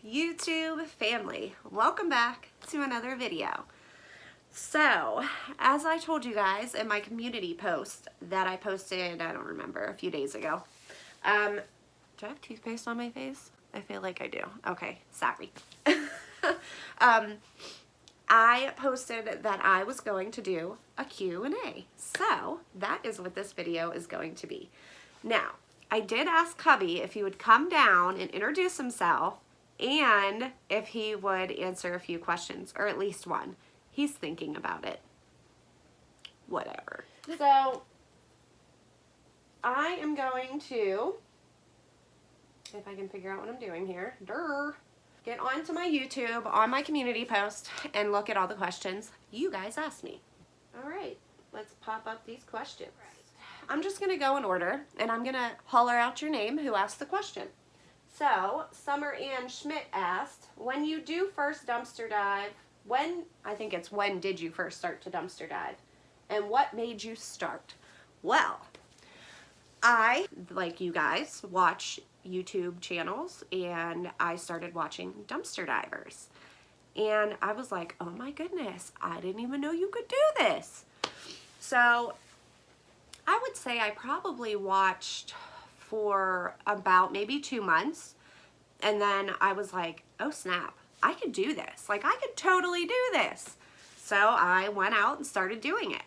YouTube family, welcome back to another video. So, as I told you guys in my community post that I posted, I don't remember, a few days ago. Do I have toothpaste on my face? I feel like I do. Okay, sorry. I posted that I was going to do a Q&A. So, that is what this video is going to be. Now, I did ask hubby if he would come down and introduce himself and if he would answer a few questions, or at least one. He's thinking about it. Whatever. So, I am going to, if I can figure out what I'm doing here, get onto my YouTube, on my community post, and look at all the questions you guys asked me. All right, let's pop up these questions. I'm just going to go in order, and I'm going to holler out your name who asked the question. So, Summer Ann Schmidt asked, when you do first dumpster dive, when did you first start to dumpster dive? And what made you start? Well, I, like you guys, watch YouTube channels, and I started watching dumpster divers. And I was like, oh my goodness, I didn't even know you could do this. So, I would say I probably watched for about maybe 2 months, and then I was like, oh snap, I could do this. Like, I could totally do this. So I went out and started doing it.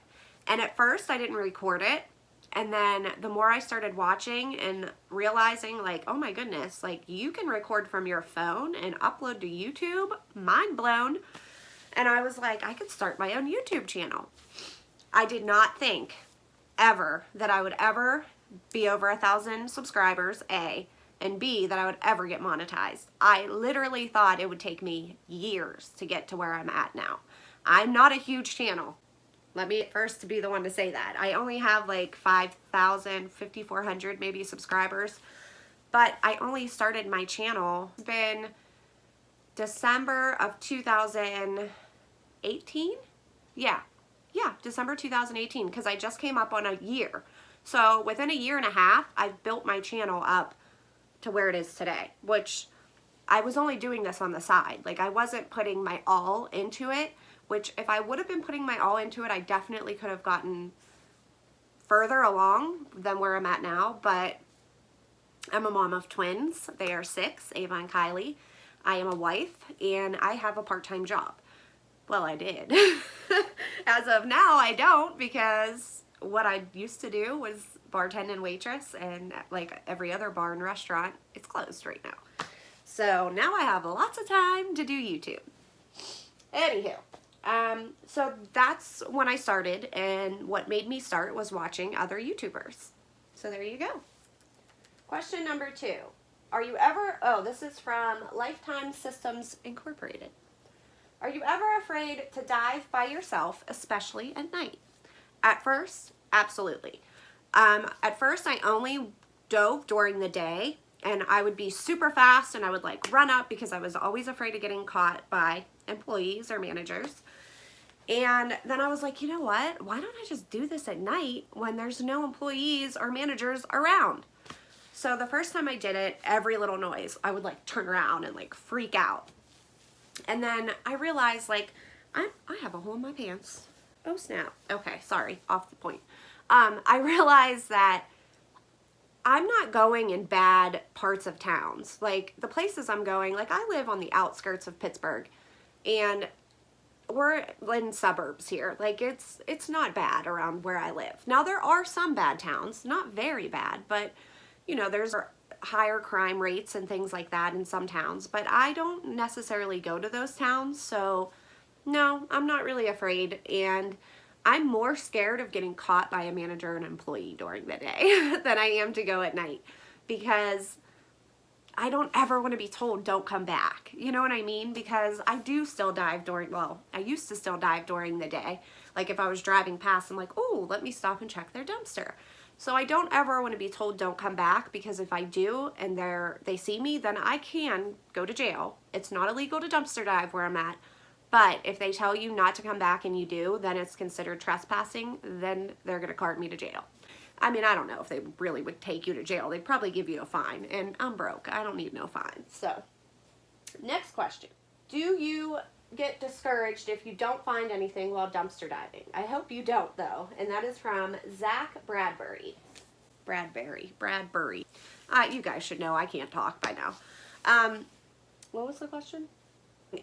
And at first I didn't record it, and then the more I started watching and realizing, like, oh my goodness, like, you can record from your phone and upload to YouTube, mind blown. And I was like, I could start my own YouTube channel. I did not think ever that I would ever be over 1,000 subscribers, A, and B, that I would ever get monetized. I literally thought it would take me years to get to where I'm at now. I'm not a huge channel. Let me first be the one to say that. I only have like 5,000, 5,400 maybe subscribers, but I only started my channel in December of 2018. Yeah, December 2018, because I just came up on a year. So within a year and a half, I've built my channel up to where it is today, which I was only doing this on the side. Like, I wasn't putting my all into it, which if I would have been putting my all into it, I definitely could have gotten further along than where I'm at now. But I'm a mom of twins. They are 6, Ava and Kylie. I am a wife, and I have a part-time job. Well, I did. As of now, I don't, because what I used to do was bartend and waitress, and like every other bar and restaurant, it's closed right now. So now I have lots of time to do YouTube. Anywho, so that's when I started, and what made me start was watching other YouTubers. So there you go. Question number 2. Are you ever, this is from Lifetime Systems Incorporated. Are you ever afraid to dive by yourself, especially at night? At first, absolutely. At first, I only dove during the day, and I would be super fast, and I would like run up because I was always afraid of getting caught by employees or managers. And then I was like, you know what? Why don't I just do this at night when there's no employees or managers around? So the first time I did it, every little noise, I would like turn around and like freak out. And then I realized, like, I have a hole in my pants. Oh, snap. Okay, sorry, off the point. I realized that I'm not going in bad parts of towns. Like, the places I'm going, like, I live on the outskirts of Pittsburgh, and we're in suburbs here. Like, it's not bad around where I live. Now, there are some bad towns, not very bad, but, you know, there's higher crime rates and things like that in some towns, but I don't necessarily go to those towns, so no, I'm not really afraid, and I'm more scared of getting caught by a manager or an employee during the day than I am to go at night, because I don't ever want to be told don't come back, you know what I mean? Because I do still dive during, well, I used to still dive during the day. Like, if I was driving past, I'm like, oh, let me stop and check their dumpster. So I don't ever want to be told don't come back, because if I do and they see me, then I can go to jail. It's not illegal to dumpster dive where I'm at, but if they tell you not to come back and you do, then it's considered trespassing. Then they're going to cart me to jail. I mean, I don't know if they really would take you to jail. They'd probably give you a fine, and I'm broke. I don't need no fine. So Next question. Do you get discouraged if you don't find anything while dumpster diving? I hope you don't, though. And that is from Zach Bradbury. Bradbury. You guys should know I can't talk by now. What was the question?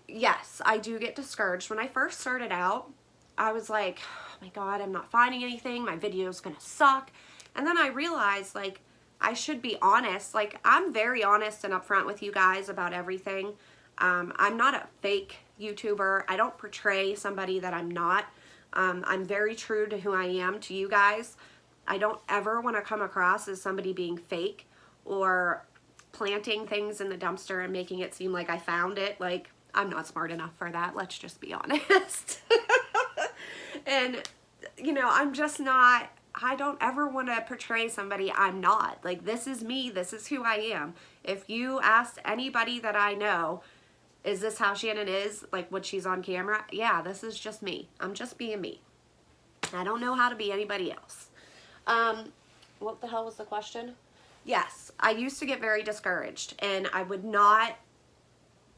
Yes, I do get discouraged. When I first started out, I was like, oh my God, I'm not finding anything. My video's gonna suck. And then I realized, like, I should be honest. Like, I'm very honest and upfront with you guys about everything. I'm not a fake YouTuber. I don't portray somebody that I'm not. I'm very true to who I am to you guys. I don't ever want to come across as somebody being fake or planting things in the dumpster and making it seem like I found it. Like, I'm not smart enough for that. Let's just be honest. And, you know, I'm just not, I don't ever want to portray somebody I'm not. Like, this is me. This is who I am. If you ask anybody that I know, is this how Shannon is, like when she's on camera? Yeah, this is just me. I'm just being me. I don't know how to be anybody else. What the hell was the question? Yes, I used to get very discouraged, and I would not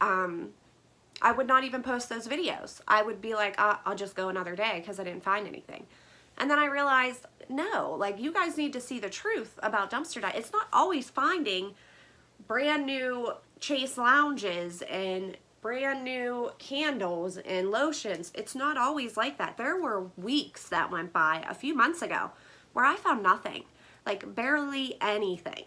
even post those videos. I would be like, I'll just go another day because I didn't find anything. And then I realized, no, like, you guys need to see the truth about dumpster diving. It's not always finding brand new Chase lounges and brand new candles and lotions. It's not always like that. There were weeks that went by a few months ago where I found nothing, like barely anything.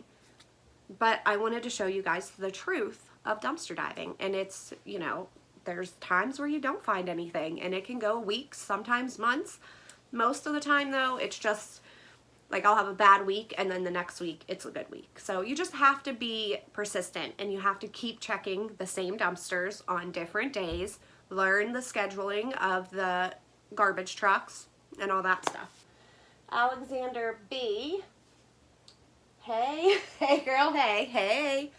But I wanted to show you guys the truth of dumpster diving. And it's, you know, there's times where you don't find anything, and it can go weeks, sometimes months. Most of the time, though, it's just like I'll have a bad week, and then the next week it's a good week. So you just have to be persistent, and you have to keep checking the same dumpsters on different days, learn the scheduling of the garbage trucks and all that stuff. Alexander B. Hey, hey girl, hey.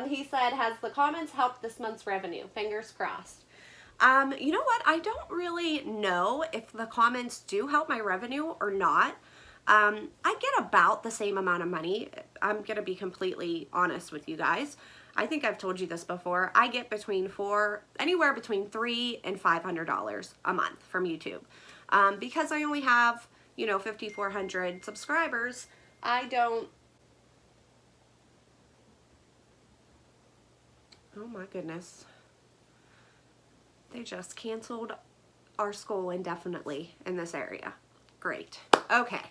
He said, has the comments helped this month's revenue? Fingers crossed. You know what? I don't really know if the comments do help my revenue or not. I get about the same amount of money. I'm going to be completely honest with you guys. I think I've told you this before. I get anywhere between $300 and $500 a month from YouTube. Because I only have, 5,400 subscribers, I don't. Oh my goodness. They just canceled our school indefinitely in this area. Great. Okay.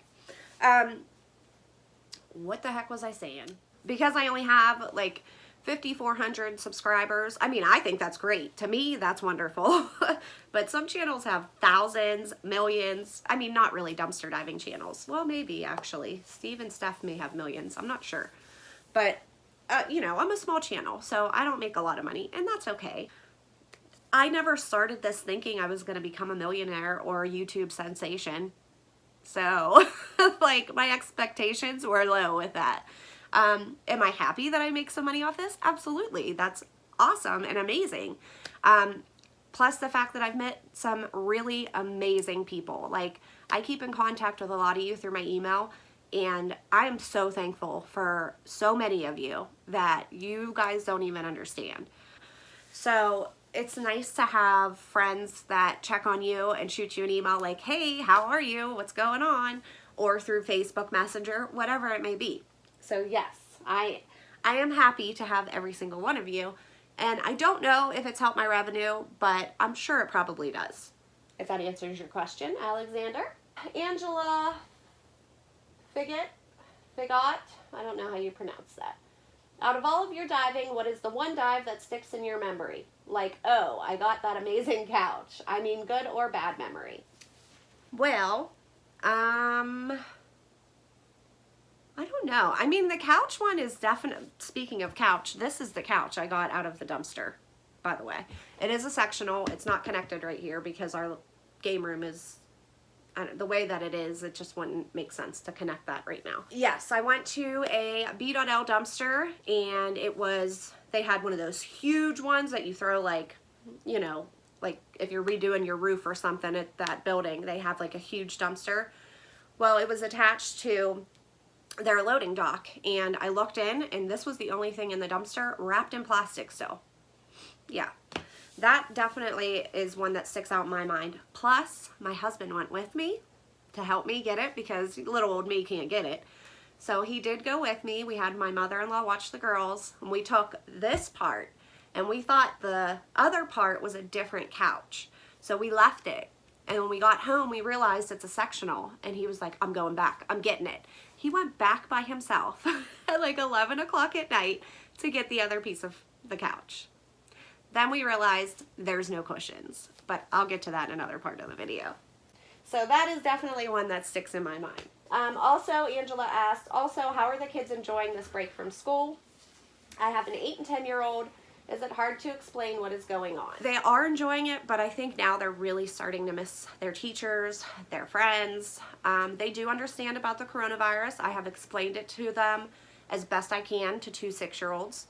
What the heck was I saying? Because I only have like 5,400 subscribers. I mean, I think that's great. To me, that's wonderful. But some channels have thousands, millions. I mean, not really dumpster diving channels. Well, maybe actually. Steve and Steph may have millions. I'm not sure. But, I'm a small channel, so I don't make a lot of money, and that's okay. I never started this thinking I was going to become a millionaire or a YouTube sensation. So, like, my expectations were low with that. Am I happy that I make some money off this? Absolutely. That's awesome and amazing. Plus the fact that I've met some really amazing people. Like, I keep in contact with a lot of you through my email, and I am so thankful for so many of you that you guys don't even understand. So it's nice to have friends that check on you and shoot you an email like, hey, how are you? What's going on? Or through Facebook Messenger, whatever it may be. So yes, I am happy to have every single one of you. And I don't know if it's helped my revenue, but I'm sure it probably does. If that answers your question, Alexander. Angela Figot, I don't know how you pronounce that. Out of all of your diving, what is the one dive that sticks in your memory? Like, oh, I got that amazing couch. I mean, good or bad memory? Well, I don't know. I mean, the couch one is definitely, speaking of couch, this is the couch I got out of the dumpster, by the way. It is a sectional. It's not connected right here because our game room is, the way that it is, it just wouldn't make sense to connect that right now. Yes, I went to a B.L dumpster, and they had one of those huge ones that you throw, like, like if you're redoing your roof or something at that building, they have like a huge dumpster. Well, it was attached to their loading dock, and I looked in, and this was the only thing in the dumpster wrapped in plastic still. yeah, that definitely is one that sticks out in my mind. Plus, my husband went with me to help me get it because little old me can't get it. So he did go with me. We had my mother-in-law watch the girls, and we took this part, and we thought the other part was a different couch. So we left it. And when we got home, we realized it's a sectional, and he was like, I'm going back. I'm getting it. He went back by himself at like 11 o'clock at night to get the other piece of the couch. Then we realized there's no cushions, but I'll get to that in another part of the video. So that is definitely one that sticks in my mind. Also, Angela asked, how are the kids enjoying this break from school? I have an 8 and 10-year-old. Is it hard to explain what is going on? They are enjoying it, but I think now they're really starting to miss their teachers, their friends. They do understand about the coronavirus. I have explained it to them as best I can to 2 6-year-olds.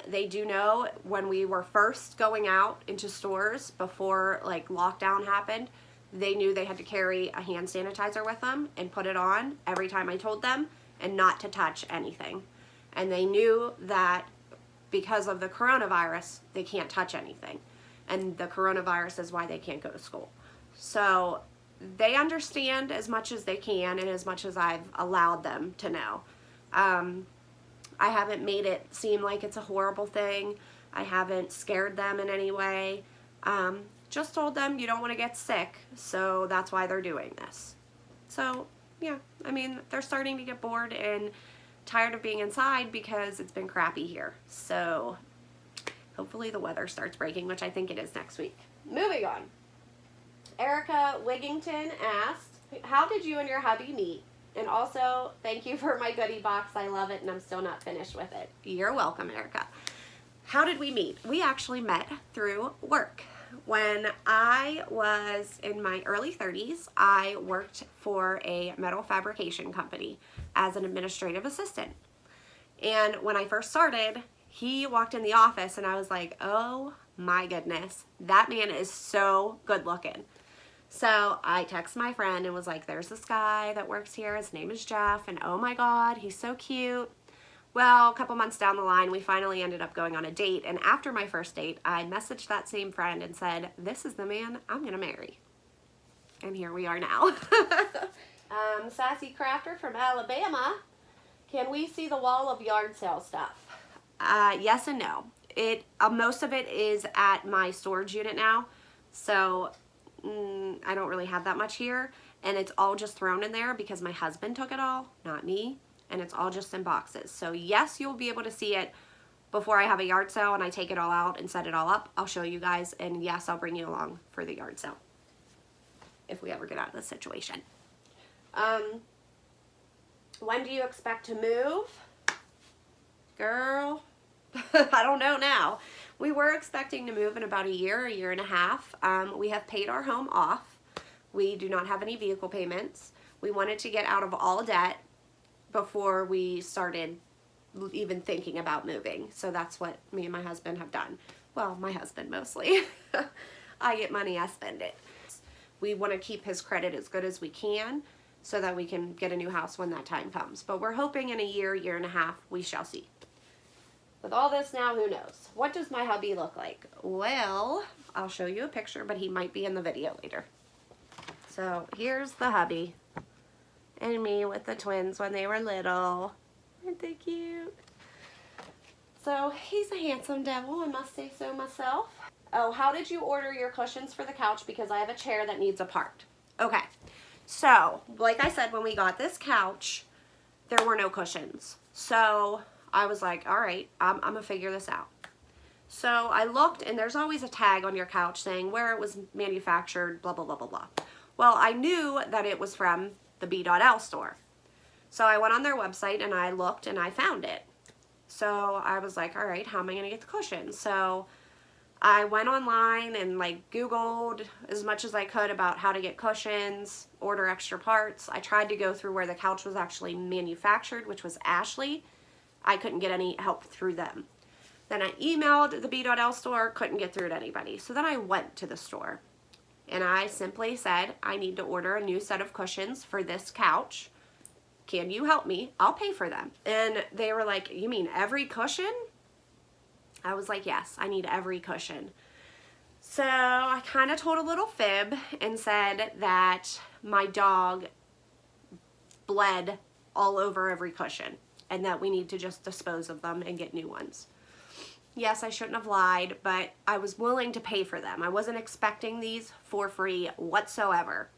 They do know when we were first going out into stores before like lockdown happened, they knew they had to carry a hand sanitizer with them and put it on every time I told them, and not to touch anything. And they knew that because of the coronavirus, they can't touch anything. And the coronavirus is why they can't go to school. So they understand as much as they can and as much as I've allowed them to know. I haven't made it seem like it's a horrible thing. I haven't scared them in any way. Just told them you don't want to get sick, so that's why they're doing this. So yeah, I mean, they're starting to get bored and tired of being inside because it's been crappy here. So hopefully the weather starts breaking, which I think it is next week. Moving on. Erica Wigington asked, how did you and your hubby meet? And also, thank you for my goodie box. I love it and I'm still not finished with it. You're welcome, Erica. How did we meet? We actually met through work. When I was in my early 30s, I worked for a metal fabrication company as an administrative assistant. And when I first started, he walked in the office and I was like, oh my goodness, that man is so good looking. So I texted my friend and was like, there's this guy that works here. His name is Jeff. And oh my God, he's so cute. Well, a couple months down the line, we finally ended up going on a date. And after my first date, I messaged that same friend and said, this is the man I'm going to marry. And here we are now. Sassy Crafter from Alabama. Can we see the wall of yard sale stuff? Yes and no. Most of it is at my storage unit now. So I don't really have that much here. And it's all just thrown in there because my husband took it all, not me. And it's all just in boxes. So yes, you'll be able to see it before I have a yard sale and I take it all out and set it all up. I'll show you guys, and yes, I'll bring you along for the yard sale if we ever get out of this situation. When do you expect to move? Girl, I don't know now. We were expecting to move in about a year and a half. We have paid our home off. We do not have any vehicle payments. We wanted to get out of all debt before we started even thinking about moving. So that's what me and my husband have done. Well, my husband mostly. I get money, I spend it. We want to keep his credit as good as we can so that we can get a new house when that time comes. But we're hoping in a year and a half, we shall see. With all this now, who knows? What does my hubby look like? Well, I'll show you a picture, but he might be in the video later. So here's the hubby. And me with the twins when they were little. Aren't they cute? So he's a handsome devil, I must say so myself. Oh, how did you order your cushions for the couch? Because I have a chair that needs a part. Okay, so like I said, when we got this couch, there were no cushions. So I was like, all right, I'm gonna figure this out. So I looked, and there's always a tag on your couch saying where it was manufactured, blah, blah, blah, blah, blah. Well, I knew that it was from the B.L store. So I went on their website and I looked and I found it. So I was like, all right, how am I going to get the cushions? So I went online and like Googled as much as I could about how to get cushions, order extra parts. I tried to go through where the couch was actually manufactured, which was Ashley. I couldn't get any help through them. Then I emailed the B.L store, couldn't get through to anybody. So then I went to the store. And I simply said, I need to order a new set of cushions for this couch. Can you help me? I'll pay for them. And they were like, you mean every cushion? I was like, yes, I need every cushion. So I kind of told a little fib and said that my dog bled all over every cushion and that we need to just dispose of them and get new ones. Yes, I shouldn't have lied, but I was willing to pay for them. I wasn't expecting these for free whatsoever.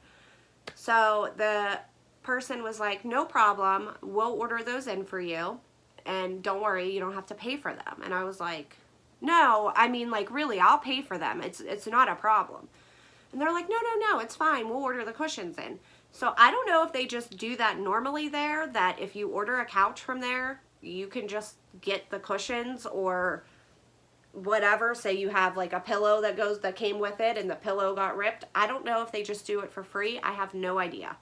So the person was like, no problem, we'll order those in for you, and don't worry, you don't have to pay for them. And I was like, no, I mean, like, really, I'll pay for them. It's not a problem. And they're like, no, it's fine, we'll order the cushions in. So I don't know if they just do that normally there, that if you order a couch from there, you can just get the cushions or whatever. Say you have like a pillow that came with it and the pillow got ripped. I don't know if they just do it for free. I have no idea.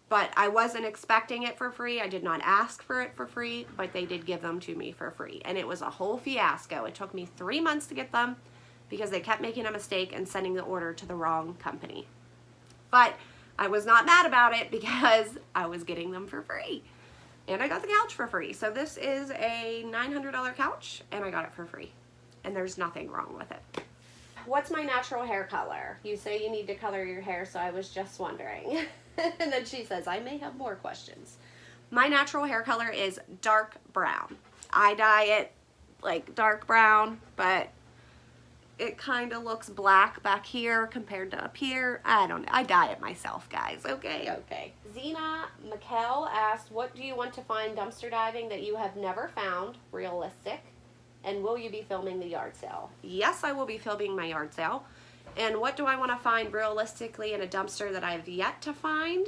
But I wasn't expecting it for free. I did not ask for it for free, but they did give them to me for free. And it was a whole fiasco. It took me 3 months to get them because they kept making a mistake and sending the order to the wrong company. But I was not mad about it because I was getting them for free. And I got the couch for free. So this is a $900 couch and I got it for free. And there's nothing wrong with it. What's my natural hair color? You say you need to color your hair, so I was just wondering. And then she says, I may have more questions. My natural hair color is dark brown. I dye it like dark brown, but it kind of looks black back here compared to up here. I don't know. I dye it myself, guys. Okay. Zena McKell asked, what do you want to find dumpster diving that you have never found? Realistic. And will you be filming the yard sale? Yes, I will be filming my yard sale. And what do I want to find realistically in a dumpster that I've yet to find?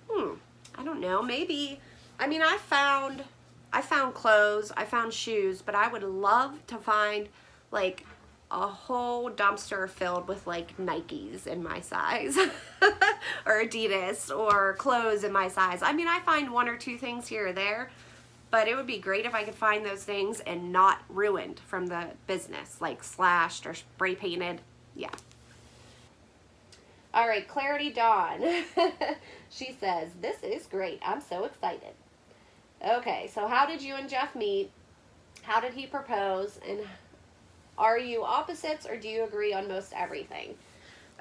I don't know. Maybe, I mean, I found clothes, I found shoes, but I would love to find like a whole dumpster filled with like Nikes in my size or Adidas or clothes in my size. I mean, I find 1 or 2 things here or there, but it would be great if I could find those things and not ruined from the business, like slashed or spray painted. Yeah. All right, Clarity Dawn. She says, this is great. I'm so excited. Okay, so how did you and Jeff meet? How did he propose? And are you opposites or do you agree on most everything?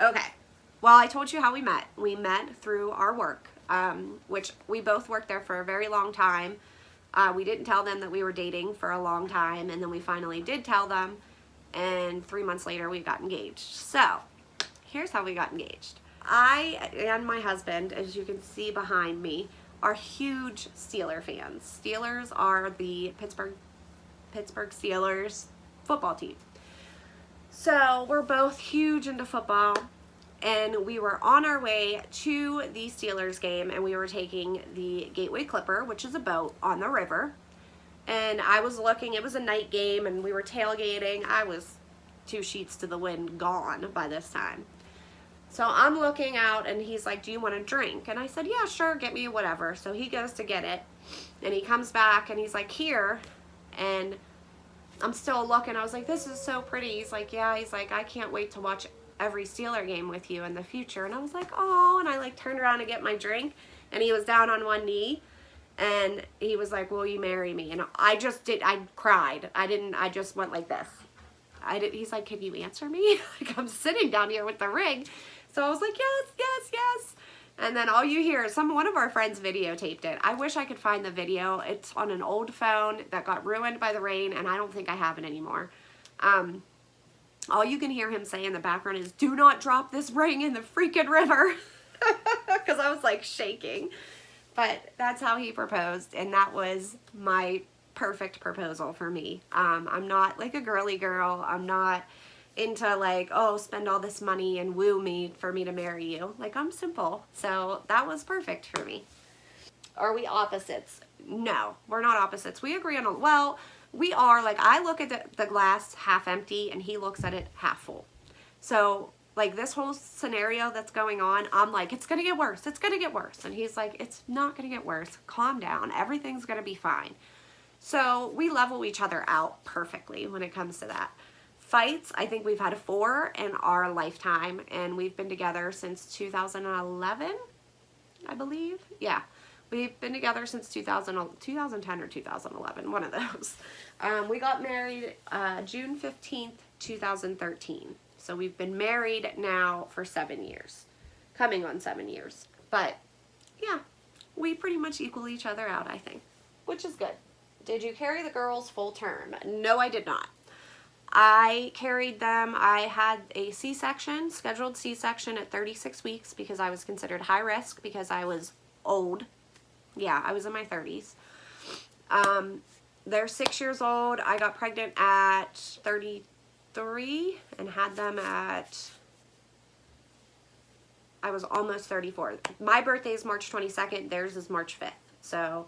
Okay, well, I told you how we met. We met through our work, which we both worked there for a very long time. We didn't tell them that we were dating for a long time, and then we finally did tell them, and 3 months later we got engaged. So here's how we got engaged. I and my husband, as you can see behind me, are huge Steeler fans. Steelers are the Pittsburgh Steelers football team. So we're both huge into football, and we were on our way to the Steelers game, and we were taking the Gateway Clipper, which is a boat on the river. And I was looking, it was a night game, and we were tailgating. I was 2 sheets to the wind gone by this time. So I'm looking out, and he's like, do you want a drink? And I said, yeah, sure, get me whatever. So he goes to get it, and he comes back, and he's like, here. And I'm still looking. I was like, this is so pretty. He's like, yeah. He's like, I can't wait to watch every Steeler game with you in the future. And I was like, oh. And I like turned around to get my drink, and he was down on one knee, and he was like, will you marry me? And I cried. I just went like this. He's like, can you answer me? Like, I'm sitting down here with the ring. So I was like, yes. And then all you hear is one of our friends videotaped it. I wish I could find the video. It's on an old phone that got ruined by the rain, and I don't think I have it anymore. All you can hear him say in the background is, do not drop this ring in the freaking river. Because I was like shaking. But that's how he proposed, and that was my perfect proposal for me. I'm not like a girly girl. I'm not into like, oh, spend all this money and woo me for me to marry you. Like, I'm simple. So that was perfect for me. Are we opposites? No, we're not opposites. We agree on, well, we are. Like, I look at the glass half empty and he looks at it half full. So like this whole scenario that's going on, I'm like, it's gonna get worse. It's gonna get worse. And he's like, it's not gonna get worse. Calm down. Everything's gonna be fine. So we level each other out perfectly when it comes to that. Fights, I think we've had 4 in our lifetime, and we've been together since 2011, I believe. Yeah, We've been together since 2010 or 2011, one of those. We got married June 15th, 2013. So we've been married now for 7 years. Coming on 7 years. But, yeah, we pretty much equal each other out, I think. Which is good. Did you carry the girls full term? No, I did not. I carried them. I had a C-section, scheduled C-section at 36 weeks because I was considered high risk because I was old. Yeah, I was in my 30s. They're 6 years old. I got pregnant at 33 and had them at, I was almost 34. My birthday is March 22nd. Theirs is March 5th. So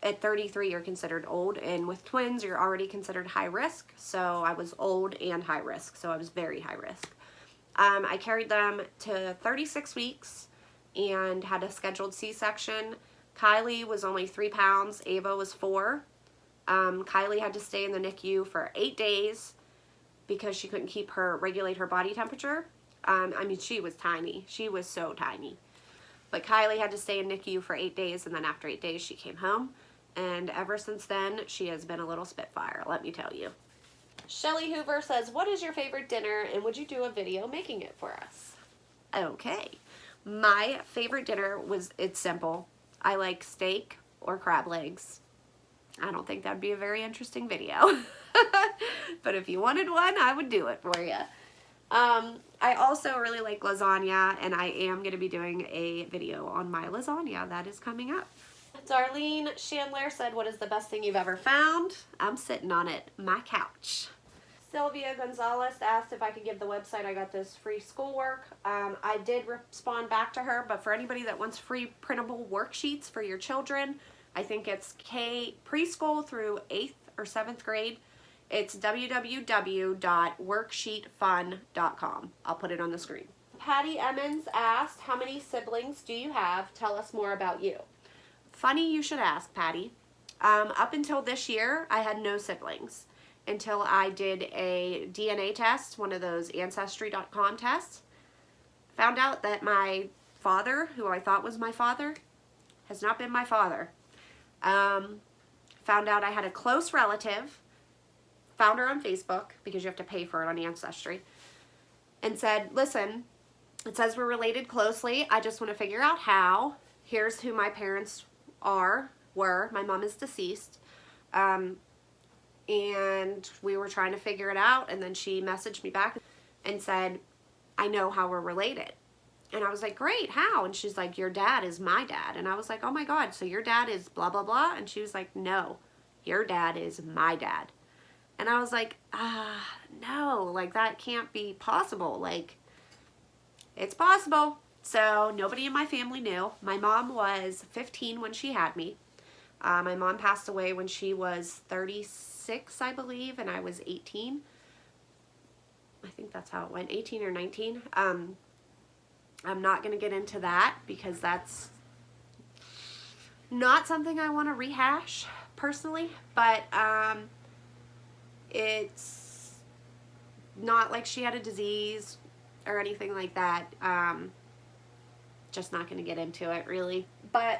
at 33, you're considered old. And with twins, you're already considered high risk. So I was old and high risk. So I was very high risk. I carried them to 36 weeks and had a scheduled C-section. Kylie was only 3 pounds. Ava was 4. Kylie had to stay in the NICU for 8 days because she couldn't regulate her body temperature. I mean, she was tiny. She was so tiny. But Kylie had to stay in NICU for 8 days, and then after 8 days, she came home. And ever since then, she has been a little spitfire, let me tell you. Shelly Hoover says, what is your favorite dinner, and would you do a video making it for us? Okay. My favorite dinner it's simple. I like steak or crab legs. I don't think that'd be a very interesting video. But if you wanted one, I would do it for you. I also really like lasagna, and I am going to be doing a video on my lasagna. That is coming up. Darlene Chandler said, what is the best thing you've ever found? I'm sitting on it, my couch. Sylvia Gonzalez asked if I could give the website I got this free schoolwork. I did respond back to her, but for anybody that wants free printable worksheets for your children, I think it's preschool through 8th or 7th grade. It's www.worksheetfun.com. I'll put it on the screen. Patty Emmons asked, how many siblings do you have? Tell us more about you. Funny you should ask, Patty. Up until this year, I had no siblings until I did a DNA test, one of those Ancestry.com tests. Found out that my father, who I thought was my father, has not been my father. Found out I had a close relative, found her on Facebook, because you have to pay for it on Ancestry, and said, listen, it says we're related closely. I just want to figure out how. Here's who my parents were. My mom is deceased. And we were trying to figure it out, and then she messaged me back and said, I know how we're related. And I was like, great, how? And she's like, your dad is my dad. And I was like, oh my God, so your dad is blah, blah, blah? And she was like, no, your dad is my dad. And I was like, no, like that can't be possible. Like, it's possible. So nobody in my family knew. My mom was 15 when she had me. My mom passed away when she was 36, I believe, and I was 18. I think that's how it went, 18 or 19. I'm not going to get into that because that's not something I want to rehash personally, but it's not like she had a disease or anything like that. Just not going to get into it really. But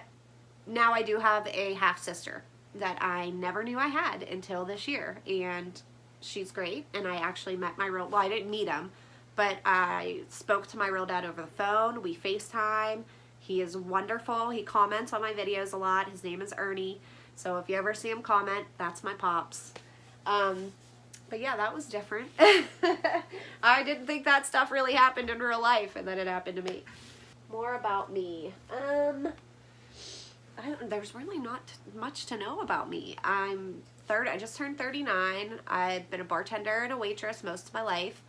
now I do have a half-sister that I never knew I had until this year, and she's great. And I actually met well, I didn't meet him, but I spoke to my real dad over the phone. We FaceTime. He is wonderful. He comments on my videos a lot. His name is Ernie. So if you ever see him comment, that's my pops. But yeah, that was different. I didn't think that stuff really happened in real life, and then it happened to me. More about me. There's really not much to know about me. I just turned 39. I've been a bartender and a waitress most of my life.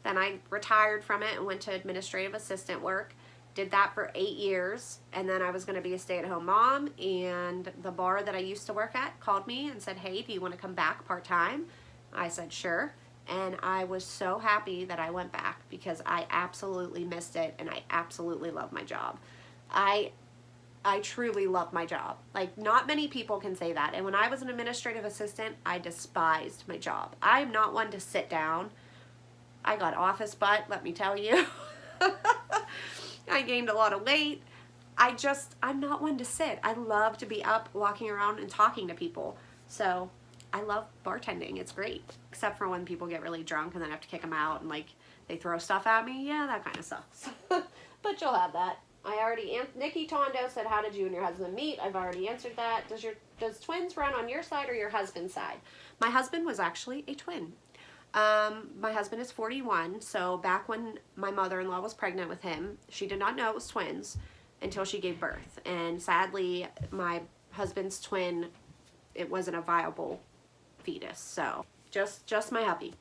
Then I retired from it and went to administrative assistant work. Did that for 8 years, and then I was going to be a stay-at-home mom, and the bar that I used to work at called me and said, hey, do you want to come back part-time? I said, sure, and I was so happy that I went back because I absolutely missed it, and I absolutely love my job. I truly love my job. Like, not many people can say that, and when I was an administrative assistant, I despised my job. I'm not one to sit down. I got office butt, let me tell you. I gained a lot of weight. I'm not one to sit. I love to be up, walking around and talking to people. So I love bartending. It's great. Except for when people get really drunk and then I have to kick them out and like they throw stuff at me. Yeah, that kind of sucks. But you'll have that. Nikki Tondo said, how did you and your husband meet? I've already answered that. Does twins run on your side or your husband's side? My husband was actually a twin. My husband is 41, so back when my mother-in-law was pregnant with him, she did not know it was twins until she gave birth. And sadly, my husband's twin, it wasn't a viable fetus. So just my hubby.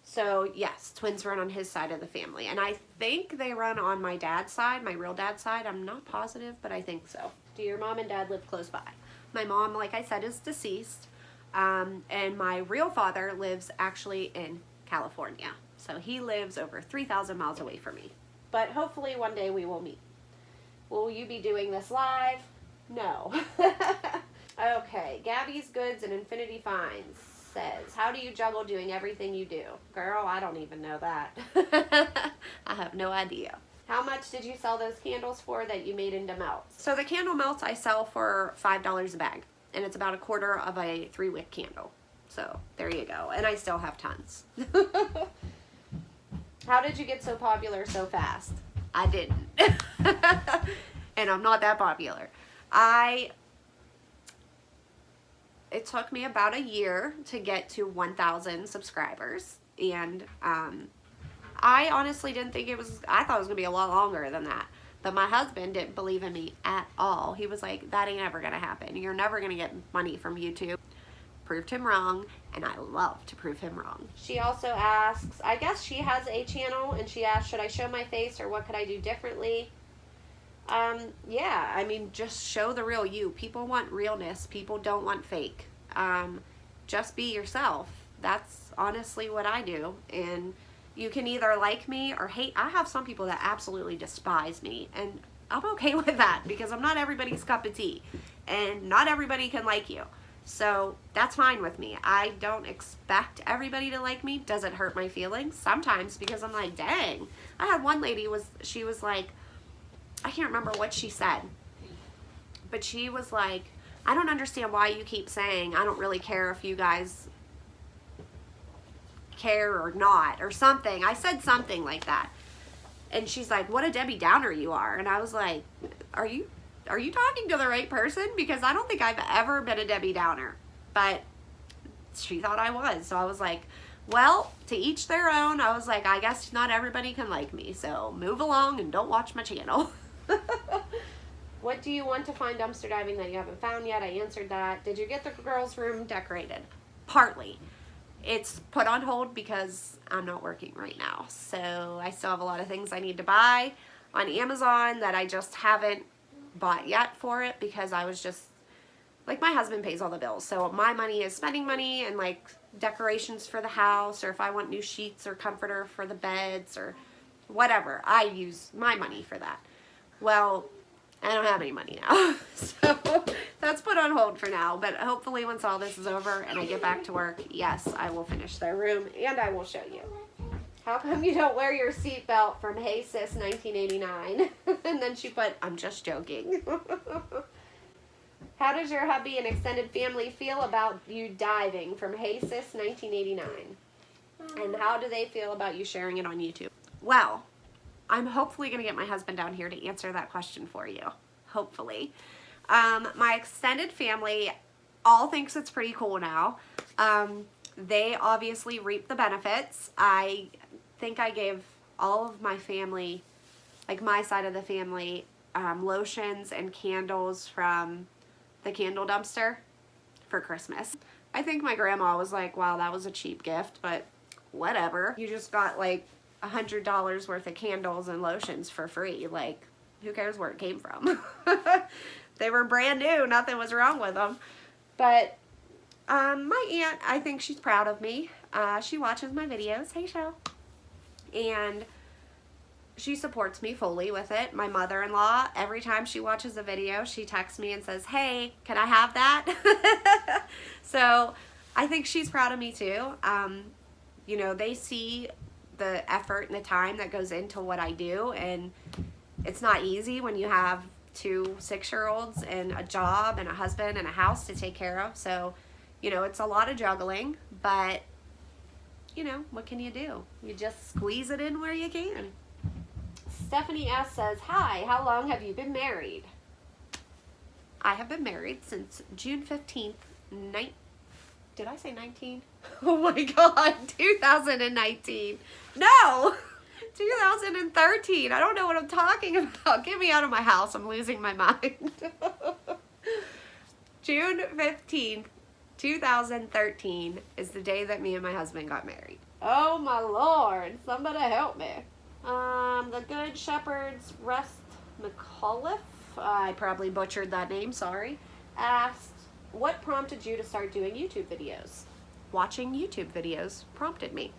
So yes, twins run on his side of the family. And I think they run on my dad's side, my real dad's side. I'm not positive, but I think so. Do your mom and dad live close by? My mom, like I said, is deceased. And my real father lives actually in California. So he lives over 3,000 miles away from me. But hopefully one day we will meet. Will you be doing this live? No. Okay, Gabby's Goods and Infinity Finds says, how do you juggle doing everything you do? Girl, I don't even know that. I have no idea. How much did you sell those candles for that you made into melts? So the candle melts I sell for $5 a bag. And it's about a quarter of a 3-wick candle. So there you go. And I still have tons. How did you get so popular so fast? I didn't. And I'm not that popular. It took me about a year to get to 1,000 subscribers. And I honestly didn't think I thought it was going to be a lot longer than that. But my husband didn't believe in me at all. He was like, that ain't ever going to happen. You're never going to get money from YouTube. Proved him wrong, and I love to prove him wrong. She also asks, I guess she has a channel, and she asks, should I show my face or what could I do differently? Yeah, I mean, just show the real you. People want realness. People don't want fake. Just be yourself. That's honestly what I do. And you can either like me or hate. I have some people that absolutely despise me, and I'm okay with that because I'm not everybody's cup of tea, and not everybody can like you. So that's fine with me. I don't expect everybody to like me. Does it hurt my feelings? Sometimes, because I'm like, dang. I had one lady, she was like, I can't remember what she said, but she was like, I don't understand why you keep saying, I don't really care if you guys care or not, or something. I said something like that. And she's like, what a Debbie Downer you are. And I was like, are you talking to the right person? Because I don't think I've ever been a Debbie Downer. But she thought I was. So I was like, well, to each their own. I was like, I guess not everybody can like me. So move along and don't watch my channel. What do you want to find dumpster diving that you haven't found yet? I answered that. Did you get the girls' room decorated? Partly. It's put on hold because I'm not working right now. So I still have a lot of things I need to buy on Amazon that I just haven't bought yet for it because I was just, like, my husband pays all the bills. So my money is spending money and like decorations for the house, or if I want new sheets or comforter for the beds or whatever, I use my money for that. Well, I don't have any money now. So that's put on hold for now. But hopefully once all this is over and I get back to work, yes, I will finish their room and I will show you. How come you don't wear your seatbelt from Hey Sis 1989? And then she put, I'm just joking. How does your hubby and extended family feel about you diving from Hey Sis 1989? And how do they feel about you sharing it on YouTube? Well, I'm hopefully going to get my husband down here to answer that question for you. Hopefully. My extended family all thinks it's pretty cool now. They obviously reap the benefits. I think I gave all of my family, like my side of the family, lotions and candles from the candle dumpster for Christmas. I think my grandma was like, wow, that was a cheap gift, but whatever. You just got like $100 worth of candles and lotions for free. Like, who cares where it came from? They were brand new. Nothing was wrong with them. But my aunt, I think she's proud of me. She watches my videos. Hey, show. And she supports me fully with it. My mother-in-law, every time she watches a video, she texts me and says, hey, can I have that? So I think she's proud of me too. You know, they see the effort and the time that goes into what I do, and it's not easy when you have 2 6-year-olds and a job and a husband and a house to take care of. So, you know, it's a lot of juggling, but, you know, what can you do? You just squeeze it in where you can. Stephanie S. says, hi, how long have you been married? I have been married since June 15th, did I say 19? Oh my God, 2019. No, 2013. I don't know what I'm talking about. Get me out of my house. I'm losing my mind. June 15th, 2013 is the day that me and my husband got married. Oh my Lord, somebody help me. The Good Shepherd's Rest McAuliffe, I probably butchered that name, sorry, asked, what prompted you to start doing YouTube videos? Watching YouTube videos prompted me.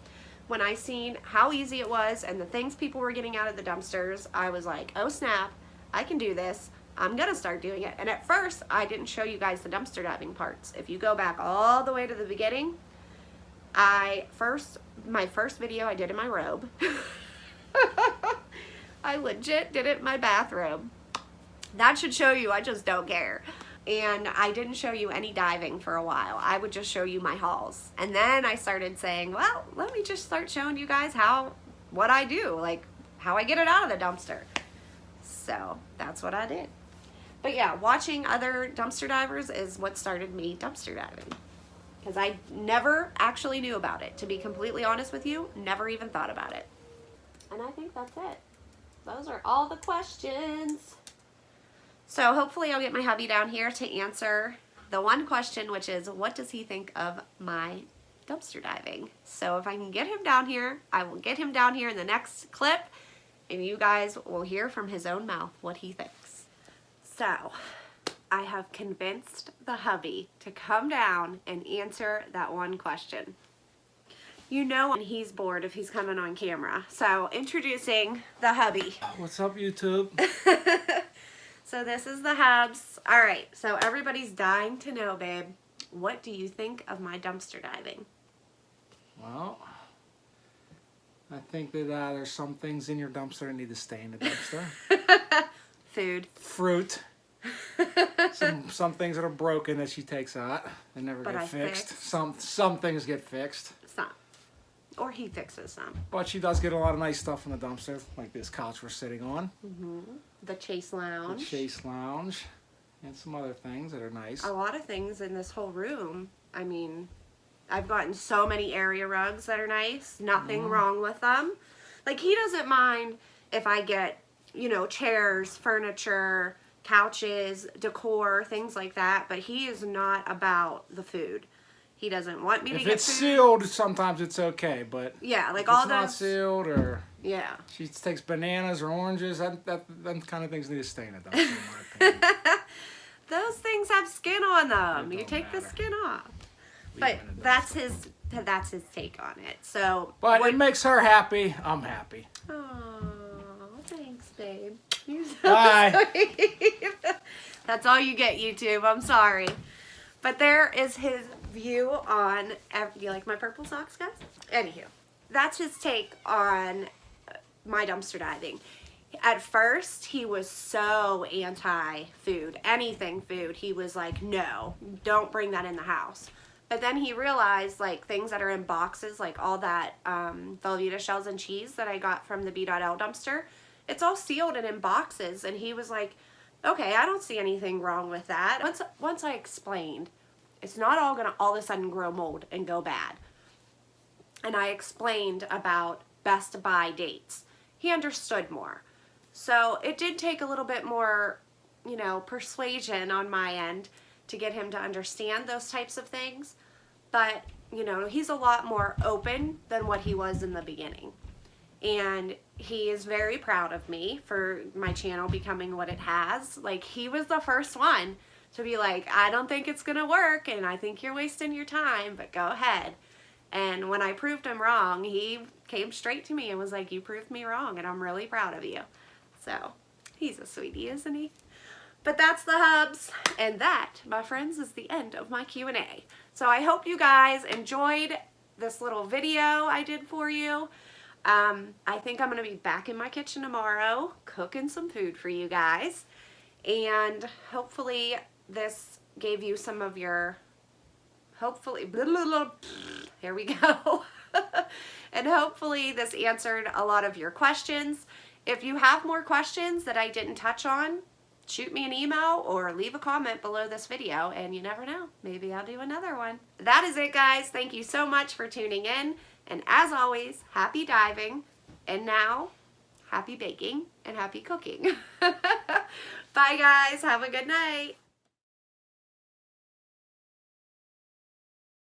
When I seen how easy it was and the things people were getting out of the dumpsters, I was like, oh snap, I can do this. I'm gonna start doing it. And at first, I didn't show you guys the dumpster diving parts. If you go back all the way to the beginning, my first video I did in my robe. I legit did it in my bathrobe. That should show you I just don't care. And I didn't show you any diving for a while. I would just show you my hauls. And then I started saying, well, let me just start showing you guys what I do, like how I get it out of the dumpster. So that's what I did. But yeah, watching other dumpster divers is what started me dumpster diving. Because I never actually knew about it. To be completely honest with you, never even thought about it. And I think that's it. Those are all the questions. So hopefully I'll get my hubby down here to answer the one question, which is, what does he think of my dumpster diving? So if I can get him down here, I will get him down here in the next clip, and you guys will hear from his own mouth what he thinks. So I have convinced the hubby to come down and answer that one question. You know when he's bored if he's coming on camera. So introducing the hubby. What's up, YouTube? So this is the hubs. All right, so everybody's dying to know, babe, what do you think of my dumpster diving? Well, I think that there's some things in your dumpster that need to stay in the dumpster. Food. Fruit. Some things that are broken that she takes out and never get fixed. Some things get fixed. Some. Or he fixes some. But she does get a lot of nice stuff in the dumpster, like this couch we're sitting on. Mm-hmm. The Chase Lounge. The Chase Lounge. And some other things that are nice. A lot of things in this whole room. I mean, I've gotten so many area rugs that are nice. Nothing wrong with them. Like, he doesn't mind if I get, you know, chairs, furniture, couches, decor, things like that. But he is not about the food. He doesn't want me to get food. If it's sealed, sometimes it's okay, but yeah, like if all it's not sealed, or yeah, she takes bananas or oranges, that kind of things need to stay in a dumpster, in my opinion. Those things have skin on them. You take the skin off. But that's his take on it. So, but it makes her happy. I'm happy. Oh, thanks, babe. You're so Bye. sweet. That's all you get, YouTube. I'm sorry. But there is his view on, do you like my purple socks, guys? Anywho, that's his take on my dumpster diving. At first, he was so anti-food, anything food. He was like, no, don't bring that in the house. But then he realized, like, things that are in boxes, like all that Velveeta shells and cheese that I got from the B.L dumpster, it's all sealed and in boxes. And he was like, okay, I don't see anything wrong with that. Once I explained, it's not all gonna all of a sudden grow mold and go bad. And I explained about best buy dates. He understood more. So it did take a little bit more, you know, persuasion on my end to get him to understand those types of things. But, you know, he's a lot more open than what he was in the beginning. And he is very proud of me for my channel becoming what it has. Like, he was the first one to be like, I don't think it's gonna work and I think you're wasting your time, but go ahead. And when I proved him wrong, he came straight to me and was like, you proved me wrong and I'm really proud of you. So, he's a sweetie, isn't he? But that's the hubs, and that, my friends, is the end of my Q&A. So I hope you guys enjoyed this little video I did for you. I think I'm going to be back in my kitchen tomorrow cooking some food for you guys. And hopefully this gave you some of your, hopefully, blah, blah, blah, here we go. And hopefully this answered a lot of your questions. If you have more questions that I didn't touch on, shoot me an email or leave a comment below this video, and you never know, maybe I'll do another one. That is it, guys. Thank you so much for tuning in, and as always, happy diving, and now happy baking and happy cooking. Bye, guys. Have a good night.